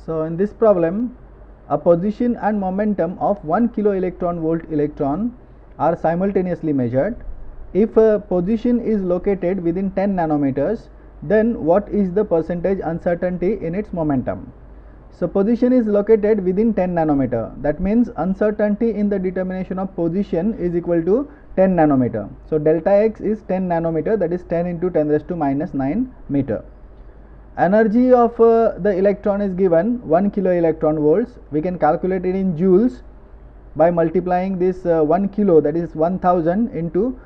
So in this problem, a position and momentum of 1 kilo electron volt electron are simultaneously measured. If a position is located within 10 nanometers, then what is the percentage uncertainty in its momentum? So position is located within 10 nanometer. That means uncertainty in the determination of position is equal to 10 nanometer. So delta x is 10 nanometer, that is 10 into 10 raised to minus 9 meter. Energy of the electron is given 1 kilo electron volts. We can calculate it in joules by multiplying this 1 kilo, that is 1000 into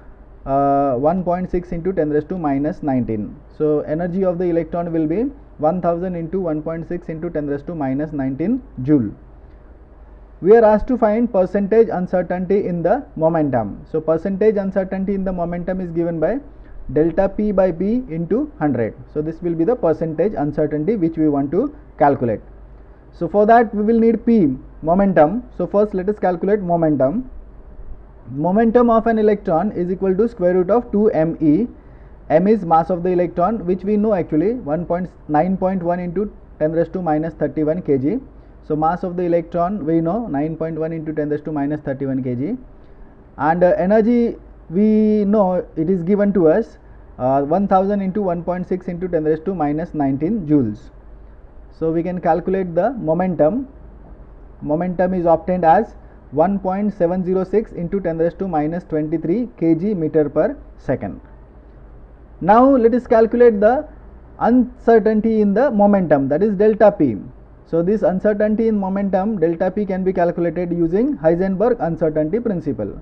1.6 into 10 raised to minus 19. So energy of the electron will be 1000 into 1.6 into 10 raised to minus 19 joule. We are asked to find percentage uncertainty in the momentum. So percentage uncertainty in the momentum is given by delta p by p into 100. So this will be the percentage uncertainty which we want to calculate. So for that we will need p, momentum. So first let us calculate momentum. Momentum of an electron is equal to square root of 2 me. M is mass of the electron, which we know actually 9.1 into 10 raised to minus 31 kg. So mass of the electron we know 9.1 into 10 raised to minus 31 kg, and energy we know it is given to us 1000 into 1.6 into 10 raised to minus 19 joules. So we can calculate the momentum. Momentum is obtained as 1.706 into 10 raised to minus 23 kg meter per second. Now let us calculate the uncertainty in the momentum, that is delta p. So this uncertainty in momentum delta p can be calculated using Heisenberg uncertainty principle.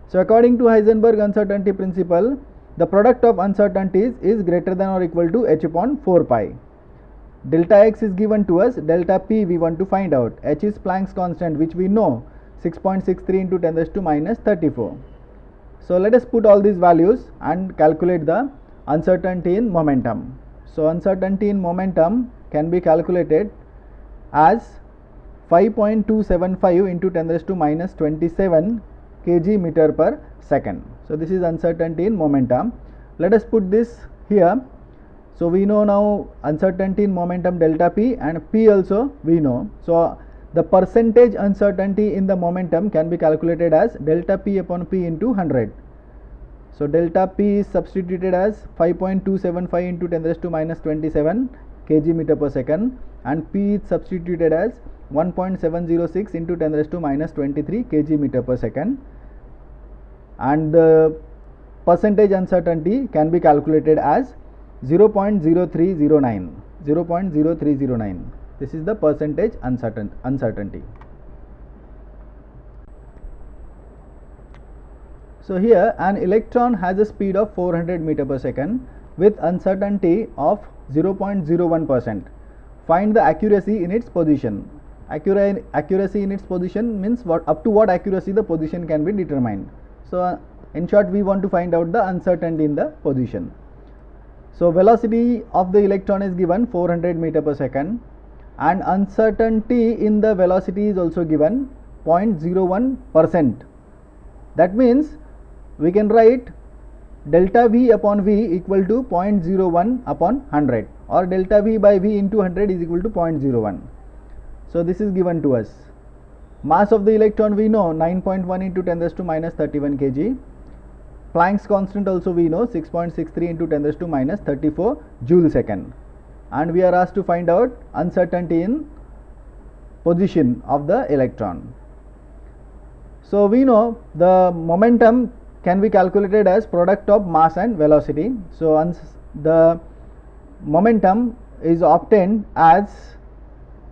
So according to Heisenberg uncertainty principle, the product of uncertainties is greater than or equal to h upon 4 pi. Delta x is given to us, delta p we want to find out. H is Planck's constant, which we know 6.63 into 10 raised to minus 34. So let us put all these values and calculate the uncertainty in momentum. So uncertainty in momentum can be calculated as 5.275 into 10 raised to minus 27 kg meter per second. So this is uncertainty in momentum. Let us put this here. So we know now uncertainty in momentum delta p, and p also we know. So the percentage uncertainty in the momentum can be calculated as delta p upon p into 100. So delta p is substituted as 5.275 into 10 raised to minus 27 kg meter per second, and p is substituted as 1.706 into 10 raised to minus 23 kg meter per second, and the percentage uncertainty can be calculated as 0.0309. 0.0309. This is the percentage uncertainty. So here an electron has a speed of 400 meter per second with uncertainty of 0.01%. Find the accuracy in its position. Accuracy in its position means what, up to what accuracy the position can be determined. So in short, we want to find out the uncertainty in the position. So velocity of the electron is given 400 meter per second, and uncertainty in the velocity is also given 0.01%. That means we can write delta v upon v equal to 0.01 upon 100, or delta v by v into 100 is equal to 0.01. So this is given to us. Mass of the electron we know 9.1 into 10 raised to minus 31 kg. Planck's constant also we know 6.63 into 10 raised to minus 34 joule second, and we are asked to find out uncertainty in position of the electron. So we know the momentum can be calculated as product of mass and velocity. So the momentum is obtained as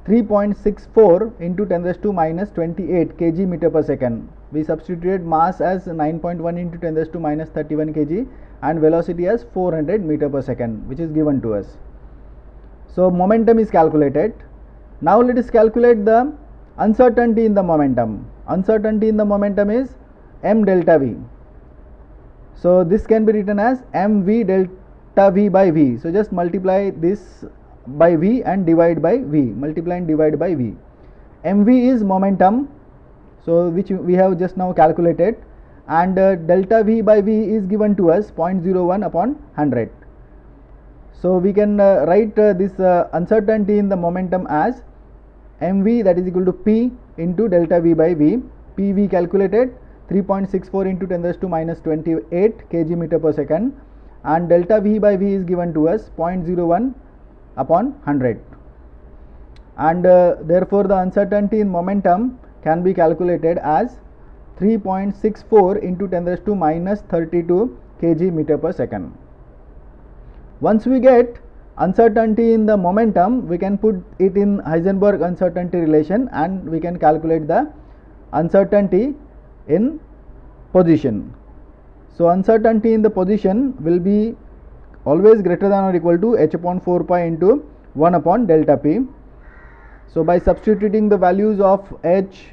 3.64 into 10 raised to minus 28 kg meter per second. We substituted mass as 9.1 into 10 raised to minus 31 kg and velocity as 400 meter per second, which is given to us. So momentum is calculated. Now let us calculate the uncertainty in the momentum. Uncertainty in the momentum is m delta v. So this can be written as mv delta v by v. So just multiply this by v and divide by v. Multiply and divide by v. mv is momentum, so which we have just now calculated, and delta V by V is given to us 0.01 upon 100. So we can write this uncertainty in the momentum as mv, that is equal to p into delta V by V. P we calculated 3.64 into 10 raised to minus 28 kg meter per second, and delta V by V is given to us 0.01 upon 100, and therefore the uncertainty in momentum can be calculated as 3.64 into 10 raised to minus 32 kg meter per second. Once we get uncertainty in the momentum, we can put it in Heisenberg uncertainty relation and we can calculate the uncertainty in position. So uncertainty in the position will be always greater than or equal to h upon 4 pi into 1 upon delta p. So by substituting the values of h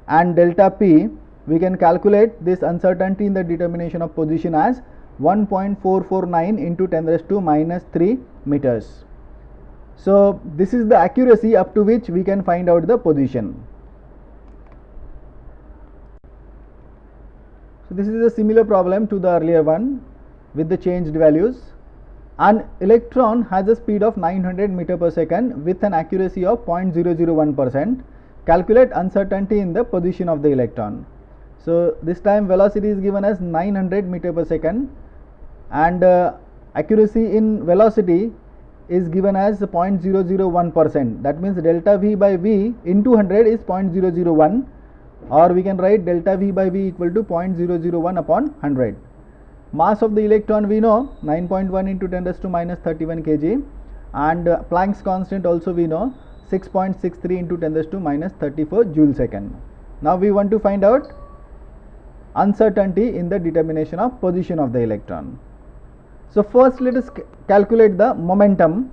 and delta p, we can calculate this uncertainty in the determination of position as 1.449 into 10 raised to minus 3 meters. So this is the accuracy up to which we can find out the position. So this is a similar problem to the earlier one with the changed values. An electron has a speed of 900 meter per second with an accuracy of 0.001%. Calculate uncertainty in the position of the electron. So this time velocity is given as 900 meter per second, and accuracy in velocity is given as 0.001%. That means delta V by V into 100 is 0.001, or we can write delta V by V equal to 0.001 upon 100. Mass of the electron we know 9.1 into 10 raised to minus 31 kg, and Planck's constant also we know 6.63 into 10 raised to minus 34 joule second. Now we want to find out uncertainty in the determination of position of the electron. So first let us calculate the momentum.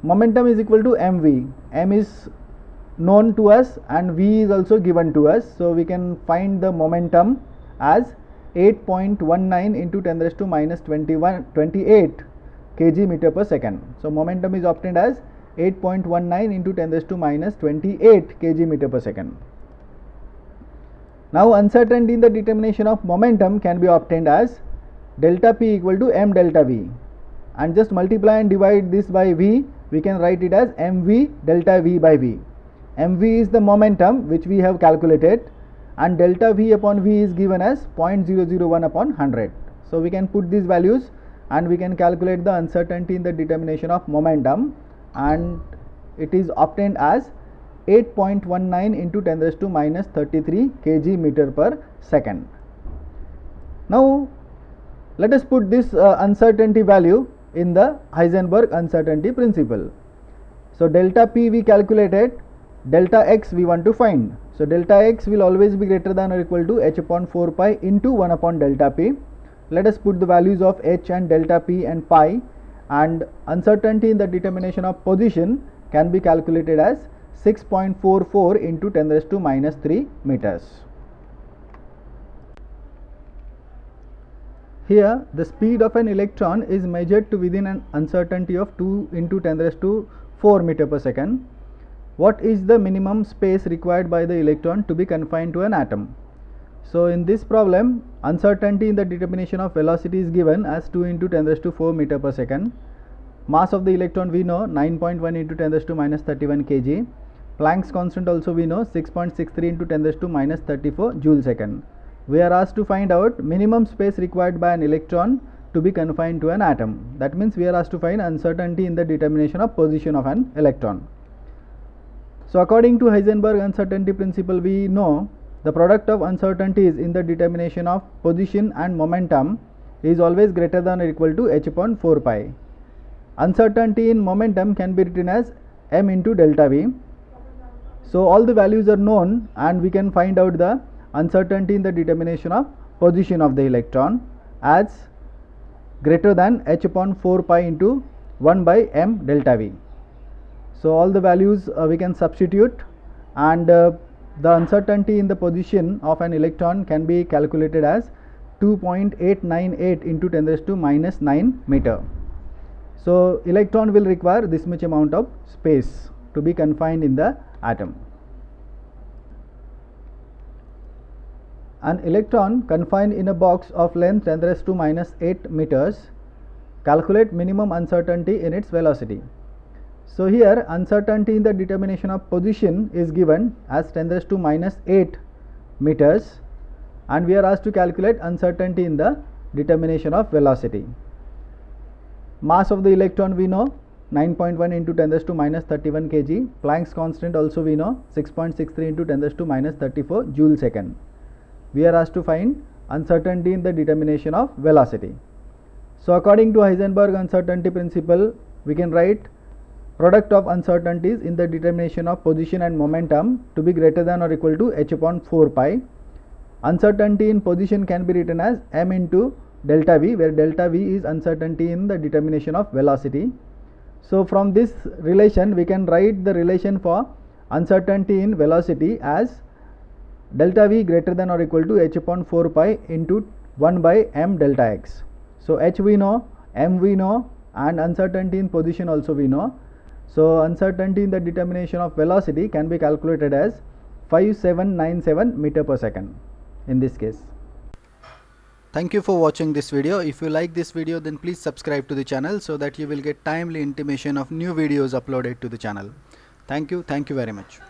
Momentum is equal to mv. M is known to us and v is also given to us. So we can find the momentum as 8.19 into 10 raised to minus 28 kg meter per second. So momentum is obtained as 8.19 into 10 raised to minus 28 kg meter per second. Now uncertainty in the determination of momentum can be obtained as delta p equal to m delta v, and just multiply and divide this by v, we can write it as mv delta v by v. Mv is the momentum which we have calculated, and delta v upon v is given as 0.001 upon 100. So we can put these values and we can calculate the uncertainty in the determination of momentum, and it is obtained as 8.19 into 10 raised to minus 33 kg meter per second. Now let us put this uncertainty value in the Heisenberg uncertainty principle. So delta p we calculated, delta x we want to find. So delta x will always be greater than or equal to h upon 4 pi into 1 upon delta p. Let us put the values of h and delta p and pi, and uncertainty in the determination of position can be calculated as 6.44 into 10 raised to minus 3 meters. Here the speed of an electron is measured to within an uncertainty of 2 into 10 raised to 4 meter per second. What is the minimum space required by the electron to be confined to an atom? So in this problem, uncertainty in the determination of velocity is given as 2 into 10 raised to 4 meter per second. Mass of the electron we know 9.1 into 10 raised to minus 31 kg. Planck's constant also we know 6.63 into 10 raised to minus 34 joule second. We are asked to find out minimum space required by an electron to be confined to an atom. That means we are asked to find uncertainty in the determination of position of an electron. So according to Heisenberg uncertainty principle, we know the product of uncertainties in the determination of position and momentum is always greater than or equal to h upon 4 pi. Uncertainty in momentum can be written as m into delta v. So all the values are known and we can find out the uncertainty in the determination of position of the electron as greater than h upon 4 pi into 1 by m delta v. So all the values we can substitute, and the uncertainty in the position of an electron can be calculated as 2.898 into 10 raised to minus 9 meter. So electron will require this much amount of space to be confined in the atom. An electron confined in a box of length 10 raised to minus 8 meters. Calculate minimum uncertainty in its velocity. So here uncertainty in the determination of position is given as 10 raised to minus 8 meters, and we are asked to calculate uncertainty in the determination of velocity. Mass of the electron we know 9.1 into 10 raised to minus 31 kg. Planck's constant also we know 6.63 into 10 raised to minus 34 joule second. We are asked to find uncertainty in the determination of velocity. So according to Heisenberg uncertainty principle, we can write product of uncertainties in the determination of position and momentum to be greater than or equal to h upon 4 pi. Uncertainty in position can be written as m into delta v, where delta v is uncertainty in the determination of velocity. So from this relation we can write the relation for uncertainty in velocity as delta v greater than or equal to h upon 4 pi into 1 by m delta x. So h we know, m we know, and uncertainty in position also we know. So uncertainty in the determination of velocity can be calculated as 5797 meter per second in this case. Thank you for watching this video. If you like this video, then please subscribe to the channel so that you will get timely intimation of new videos uploaded to the channel. Thank you very much.